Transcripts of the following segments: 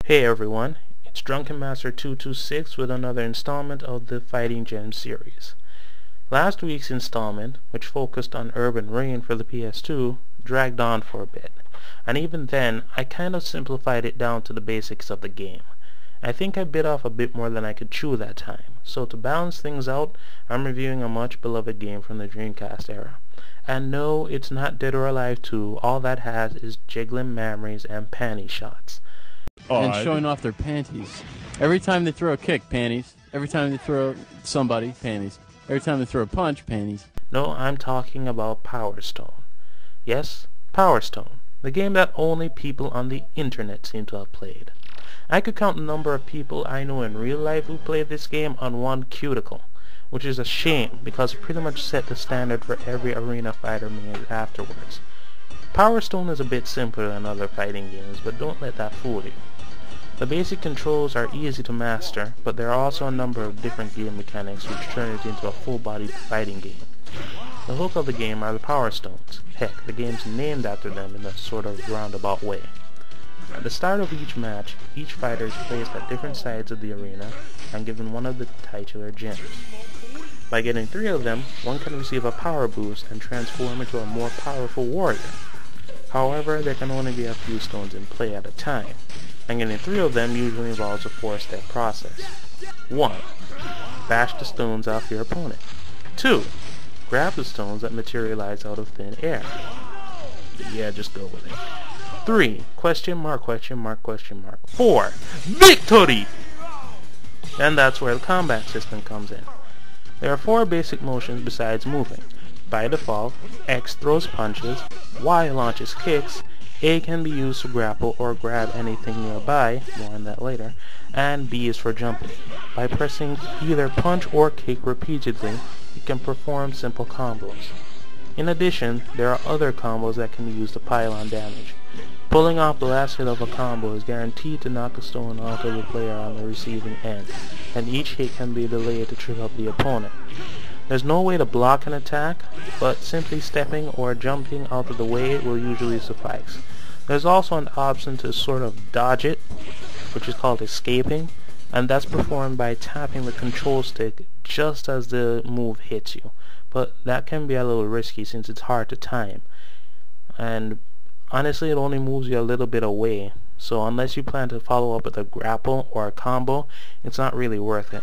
Hey everyone, it's Drunken Master 226 with another installment of the Fighting Gems series. Last week's installment, which focused on Urban Reign for the PS2, dragged on for a bit, and even then I kind of simplified it down to the basics of the game. I think I bit off a bit more than I could chew that time, so to balance things out, I'm reviewing a much beloved game from the Dreamcast era. And no, it's not Dead or Alive 2, all that has is jiggling memories and panty shots. And showing off their panties. Every time they throw a kick, panties. Every time they throw somebody, panties. Every time they throw a punch, panties. No, I'm talking about Power Stone. Yes, Power Stone, the game that only people on the internet seem to have played. I could count the number of people I know in real life who played this game on one cuticle, which is a shame because it pretty much set the standard for every arena fighter made afterwards. Power Stone is a bit simpler than other fighting games, but don't let that fool you. The basic controls are easy to master, but there are also a number of different game mechanics which turn it into a full-bodied fighting game. The hook of the game are the Power Stones. Heck, the game's named after them in a sort of roundabout way. At the start of each match, each fighter is placed at different sides of the arena and given one of the titular gems. By getting 3 of them, one can receive a power boost and transform into a more powerful warrior. However, there can only be a few stones in play at a time, and getting 3 of them usually involves a 4-step process. 1. Bash the stones off your opponent. 2. Grab the stones that materialize out of thin air. Yeah, just go with it. 3. Question mark, question mark, question mark. 4. Victory! And that's where the combat system comes in. There are 4 basic motions besides moving. By default, X throws punches, Y launches kicks, A can be used to grapple or grab anything nearby, more on that later, and B is for jumping. By pressing either punch or kick repeatedly, you can perform simple combos. In addition, there are other combos that can be used to pile on damage. Pulling off the last hit of a combo is guaranteed to knock a stone out of the player on the receiving end, and each hit can be delayed to trip up the opponent. There's no way to block an attack, but simply stepping or jumping out of the way will usually suffice. There's also an option to sort of dodge it, which is called escaping, and that's performed by tapping the control stick just as the move hits you. But that can be a little risky since it's hard to time, and honestly it only moves you a little bit away, so unless you plan to follow up with a grapple or a combo, it's not really worth it.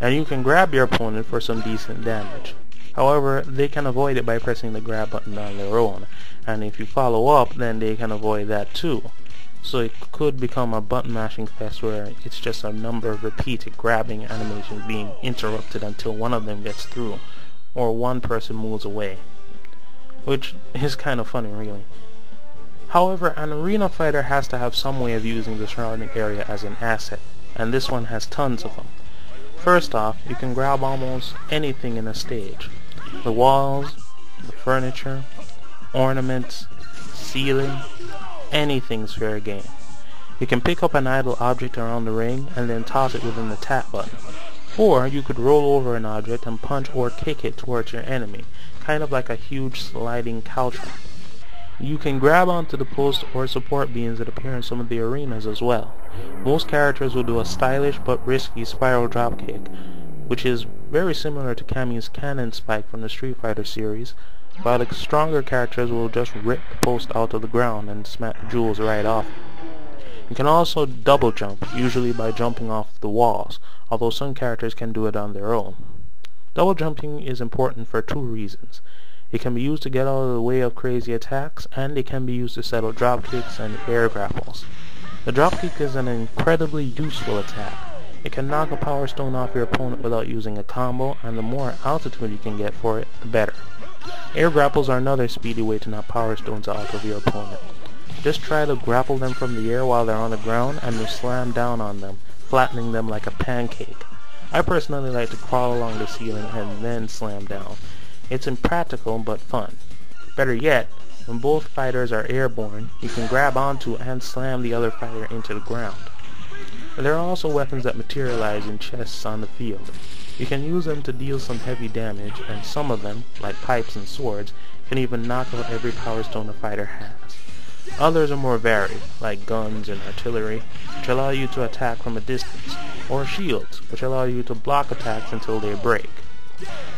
And you can grab your opponent for some decent damage. However, they can avoid it by pressing the grab button on their own, and if you follow up, then they can avoid that too. So it could become a button mashing fest where it's just a number of repeated grabbing animations being interrupted until one of them gets through, or one person moves away. Which is kind of funny, really. However, an arena fighter has to have some way of using the surrounding area as an asset, and this one has tons of them. First off, you can grab almost anything in a stage. The walls, the furniture, ornaments, ceiling, anything's fair game. You can pick up an idle object around the ring and then toss it within the tap button. Or you could roll over an object and punch or kick it towards your enemy, kind of like a huge sliding couch. You can grab onto the post or support beams that appear in some of the arenas as well. Most characters will do a stylish but risky spiral dropkick, which is very similar to Kami's cannon spike from the Street Fighter series, while the stronger characters will just rip the post out of the ground and smack the jewels right off. You can also double jump, usually by jumping off the walls, although some characters can do it on their own. Double jumping is important for 2 reasons. It can be used to get out of the way of crazy attacks, and it can be used to settle dropkicks and air grapples. The dropkick is an incredibly useful attack. It can knock a power stone off your opponent without using a combo, and the more altitude you can get for it, the better. Air grapples are another speedy way to knock power stones out of your opponent. Just try to grapple them from the air while they're on the ground, and you slam down on them, flattening them like a pancake. I personally like to crawl along the ceiling and then slam down. It's impractical but fun. Better yet, when both fighters are airborne, you can grab onto and slam the other fighter into the ground. There are also weapons that materialize in chests on the field. You can use them to deal some heavy damage, and some of them, like pipes and swords, can even knock out every power stone a fighter has. Others are more varied, like guns and artillery, which allow you to attack from a distance, or shields, which allow you to block attacks until they break.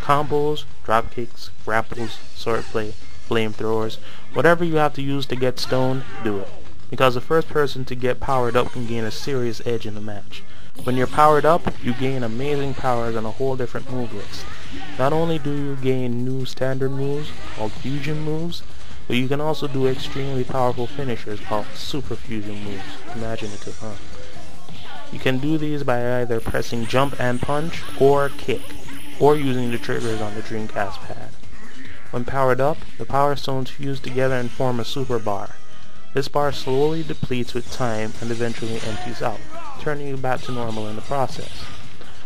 Combos, dropkicks, grapples, swordplay, flamethrowers, whatever you have to use to get stoned, do it. Because the first person to get powered up can gain a serious edge in the match. When you're powered up, you gain amazing powers and a whole different move list. Not only do you gain new standard moves, called fusion moves, but you can also do extremely powerful finishers called super fusion moves. Imaginative, huh? You can do these by either pressing jump and punch, or kick, or using the triggers on the Dreamcast pad. When powered up, the power stones fuse together and form a super bar. This bar slowly depletes with time and eventually empties out, turning you back to normal in the process.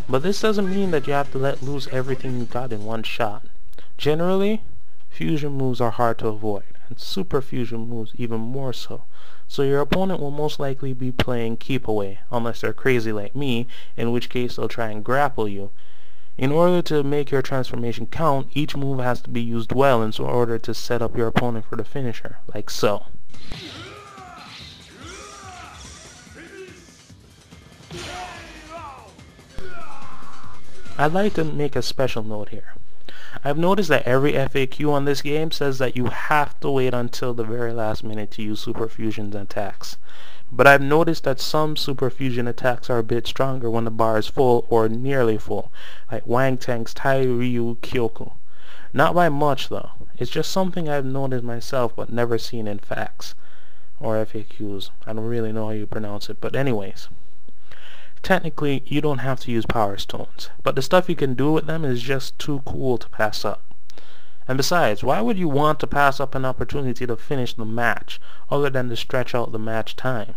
But this doesn't mean that you have to let loose everything you got in one shot. Generally, fusion moves are hard to avoid, and super fusion moves even more so. So your opponent will most likely be playing keep away, unless they're crazy like me, in which case they'll try and grapple you. In order to make your transformation count, each move has to be used well in order to set up your opponent for the finisher, like so. I'd like to make a special note here. I've noticed that every FAQ on this game says that you have to wait until the very last minute to use super fusion attacks. But I've noticed that some super fusion attacks are a bit stronger when the bar is full or nearly full, like Wang Tang's Tai Ryu Kyoku. Not by much though. It's just something I've noticed myself but never seen in facts. Or FAQs. I don't really know how you pronounce it, but anyways. Technically, you don't have to use power stones, but the stuff you can do with them is just too cool to pass up. And besides, why would you want to pass up an opportunity to finish the match, other than to stretch out the match time?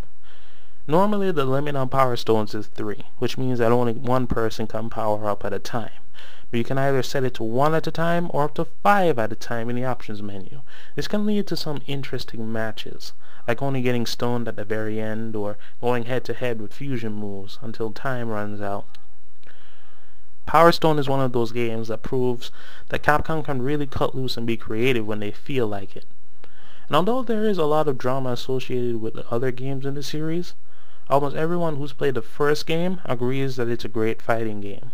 Normally, the limit on power stones is 3, which means that only one person can power up at a time. But you can either set it to 1 at a time, or up to 5 at a time in the options menu. This can lead to some interesting matches, like only getting stoned at the very end, or going head to head with fusion moves until time runs out. Power Stone is one of those games that proves that Capcom can really cut loose and be creative when they feel like it. And although there is a lot of drama associated with the other games in the series, almost everyone who's played the first game agrees that it's a great fighting game.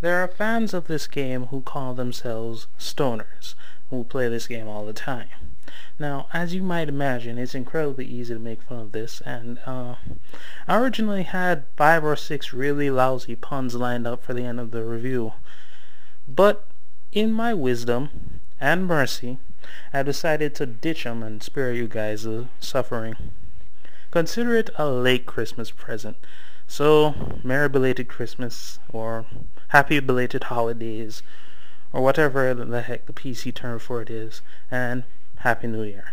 There are fans of this game who call themselves stoners, who play this game all the time. Now, as you might imagine, it's incredibly easy to make fun of this, and I originally had 5 or 6 really lousy puns lined up for the end of the review. But, in my wisdom and mercy, I decided to ditch them and spare you guys the suffering. Consider it a late Christmas present. So, Merry Belated Christmas, or Happy Belated Holidays, or whatever the heck the PC term for it is, and Happy New Year.